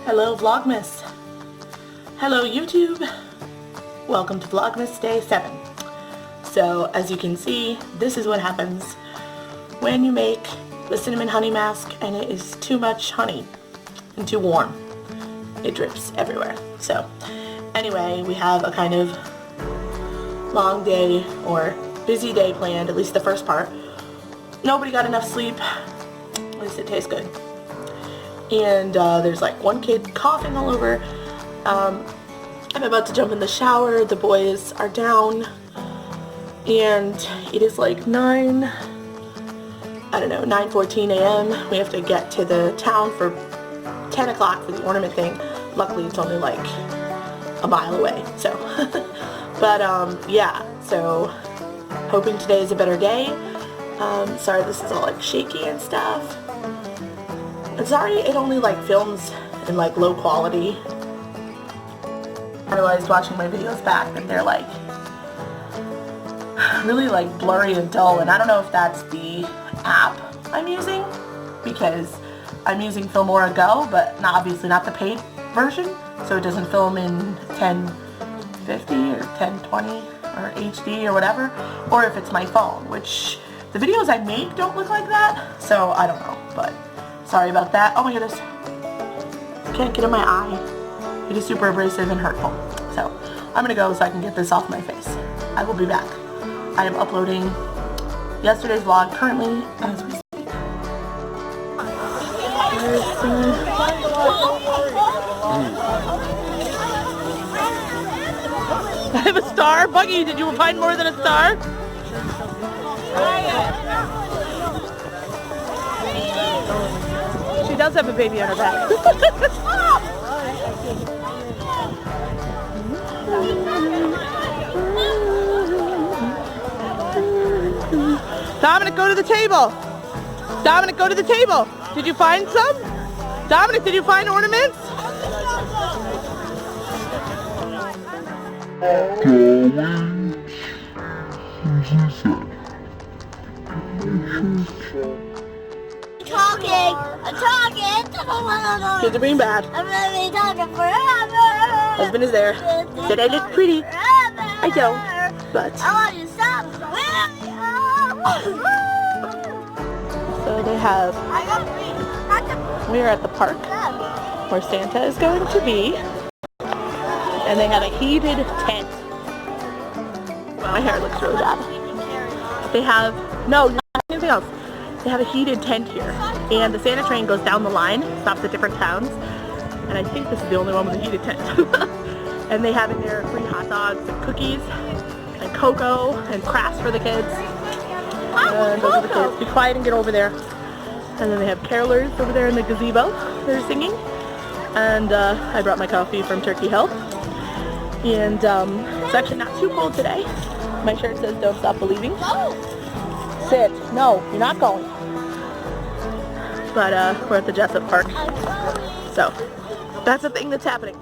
Hello Vlogmas. Hello YouTube. Welcome to Vlogmas Day 7. So as you can see, this is what happens when you make the cinnamon honey mask and it is too much honey and too warm. It drips everywhere. So anyway, we have a kind of long day or busy day planned, at least the first part. Nobody got enough sleep. At least it tastes good. And there's like one kid coughing all over. I'm about to jump in the shower. The boys are down. And it is like 9:14 a.m. We have to get to the town for 10 o'clock for the ornament thing. Luckily it's only like a mile away. So, but yeah, so hoping today is a better day. Sorry this is all like shaky and stuff. And sorry it only like films in like low quality. I realized watching my videos back that they're like really like blurry and dull, and I don't know if that's the app I'm using because I'm using Filmora Go, but obviously not the paid version, so it doesn't film in 1050 or 1020 or HD or whatever, or if it's my phone, which the videos I make don't look like that, so I don't know, but sorry about that. Oh my goodness, can't get in my eye. It is super abrasive and hurtful, so I'm gonna go so I can get this off my face. I will be back. I am uploading yesterday's vlog currently as we speak. I have a star. Buggy, did you find more than a star? She does have a baby on her back. Dominic, go to the table. Dominic, go to the table. Did you find some? Dominic, did you find ornaments? I'm talking. Kids are being bad. I'm gonna be talking forever. Husband is there. Said I look pretty. I don't, but. I want you to stop. So they have. We are at the park where Santa is going to be, and they have a heated tent. My hair looks really bad. They have not anything else. They have a heated tent here, and the Santa train goes down the line, stops at different towns, and I think this is the only one with a heated tent. And they have in there free hot dogs and cookies and cocoa and crafts for the kids. And those are the kids. Be quiet and get over there. And then they have carolers over there in the gazebo. They're singing. And I brought my coffee from Turkey Hill. And it's actually not too cold today. My shirt says "Don't Stop Believing." Sit. No, you're not going. But we're at the Jessup Park. So that's the thing that's happening.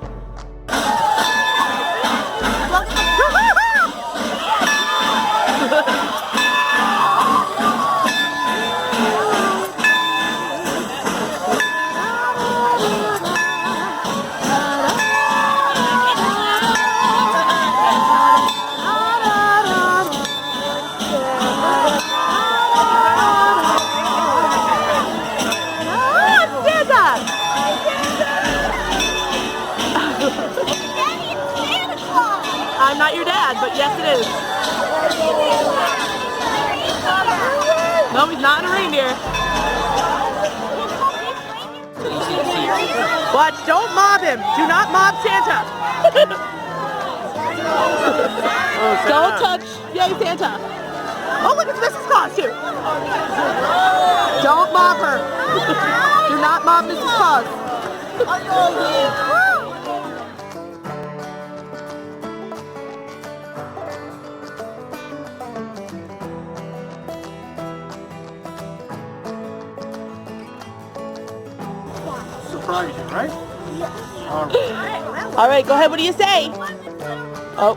I'm not your dad, but yes it is. No, he's not in a reindeer. Watch, don't mob him. Do not mob Santa. Don't touch Yay Santa. Oh look, it's Mrs. Claus too. Don't mob her. Do not mob Mrs. Claus. Surprising, right? All right, go ahead. What do you say? Oh.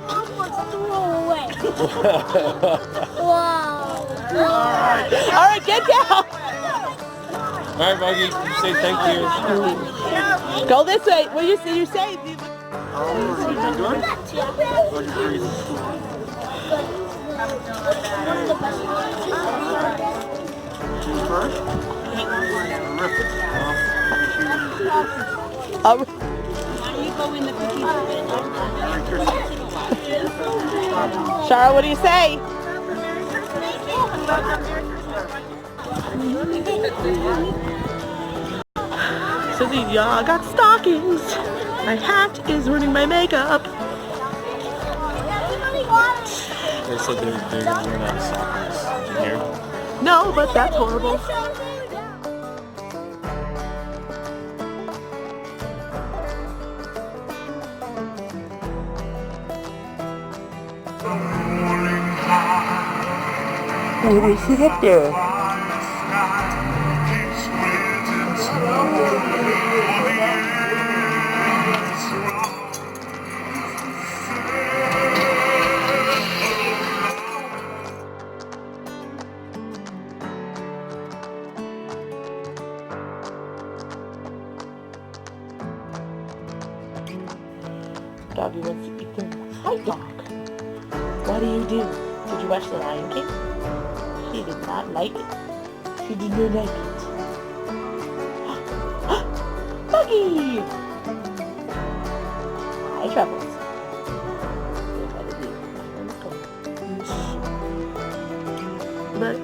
Wow. All right, get down. Alright, Buggy, you say thank you. Go this way. Well, you say you say. Is it good? Or you crazy? First? Rip it. Shara, what do you say? Susie, y'all got stockings. My hat is ruining my makeup. They said they're gonna run out of sockets here. No, but that's horrible. What is it up there? Doggy wants to eat the hot dog. What do? Did you watch The Lion King? She did not like it. She did not like it. Buggy! Hi, Troubles. But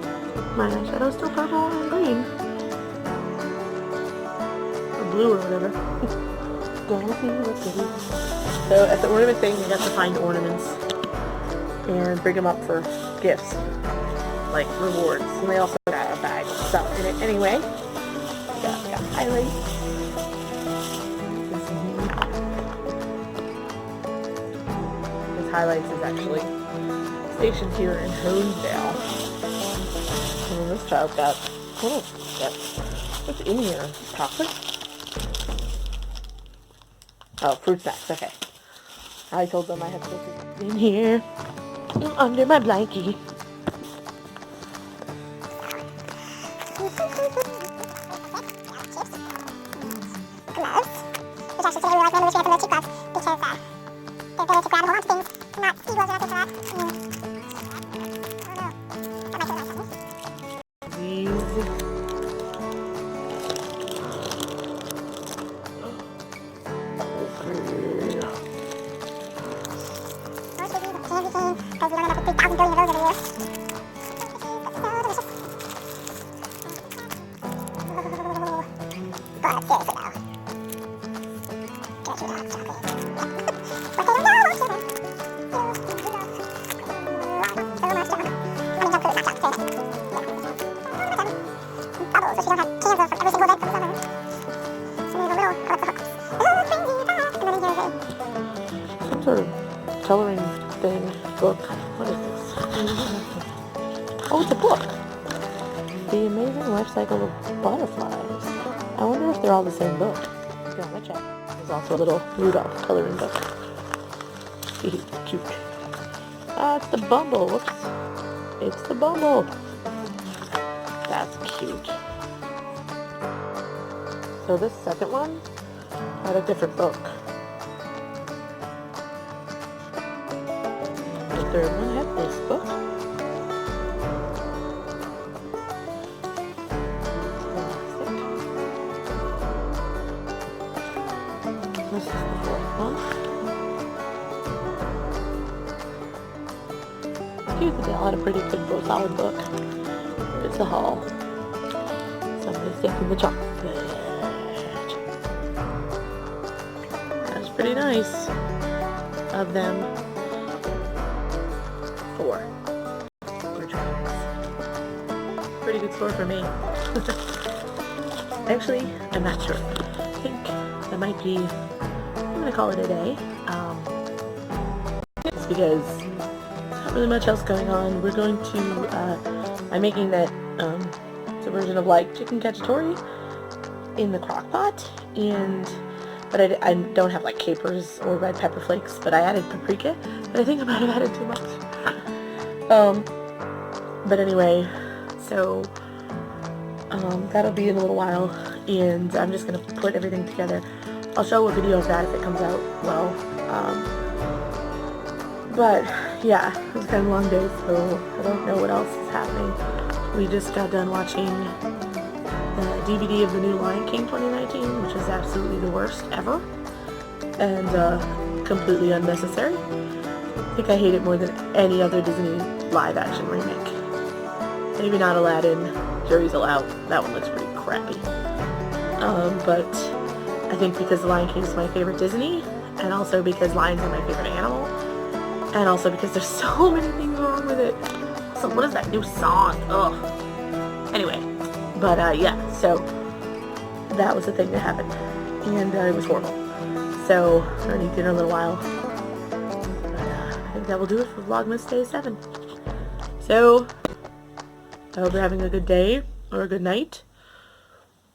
my eyeshadow's still purple and green. Or blue or whatever. Gonna see what's good. So at the ornament thing, you have to find ornaments and bring them up for gifts, like rewards. And they also got a bag of stuff in it anyway. Got highlights. This highlights is actually stationed here in Honesdale. And then this child's got, what's in here? Chocolate? Oh, fruit snacks, okay. I told them I had to put it in here, under my blankie. Gloves. Which actually today we realized we have to wear cheap gloves because they're better to grab a whole bunch of things, not ski gloves or anything like that. That might be nice. These. Because we don't end up with 3,000 billion of those every year. But seriously though. Get you that chocolate. But they don't know what you're so much junk. I mean junk food, not chocolate. Bubbles, so she don't have cans of from every single event from the summer. So there's a little colorful hooks. Oh, crazy, and then here's a Some sort of coloring thing, book. What is this? Oh, it's a book. The Amazing Life Cycle of Butterflies. I wonder if they're all the same book. Yeah, let's check. There's also a little Rudolph coloring book. Cute. Ah, it's the Bumble. Whoops. It's the Bumble. That's cute. So this second one had a different book. The third one had this book. This is the fourth one. Cute that they all had a pretty good, solid book. Here's the haul. Somebody's taking the chocolate. That's pretty nice of them. 4 tracks. Pretty good score for me. Actually, I'm not sure. I think that might be, I'm gonna call it a day. It's because there's not really much else going on. We're going to, I'm making that, it's a version of like chicken cacciatore in the crock pot, but I don't have like capers or red pepper flakes, but I added paprika, but I think I might have added too much. But anyway, so That'll be in a little while, and I'm just going to put everything together. I'll show a video of that if it comes out well. But yeah, it was kind of a long day, so I don't know what else is happening. We just got done watching the DVD of the new Lion King 2019, which is absolutely the worst ever, and completely unnecessary. I think I hate it more than any other Disney live-action remake. Maybe not Aladdin, Jury's Still Out. That one looks pretty crappy. But I think because The Lion King is my favorite Disney, and also because lions are my favorite animal, and also because there's so many things wrong with it. So what is that new song? Ugh. Anyway, but yeah, so that was the thing that happened, and it was horrible. So I'm gonna eat dinner in a little while. But I think that will do it for Vlogmas Day 7. So I hope you're having a good day, or a good night,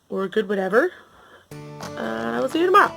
or a good whatever. I will see you tomorrow.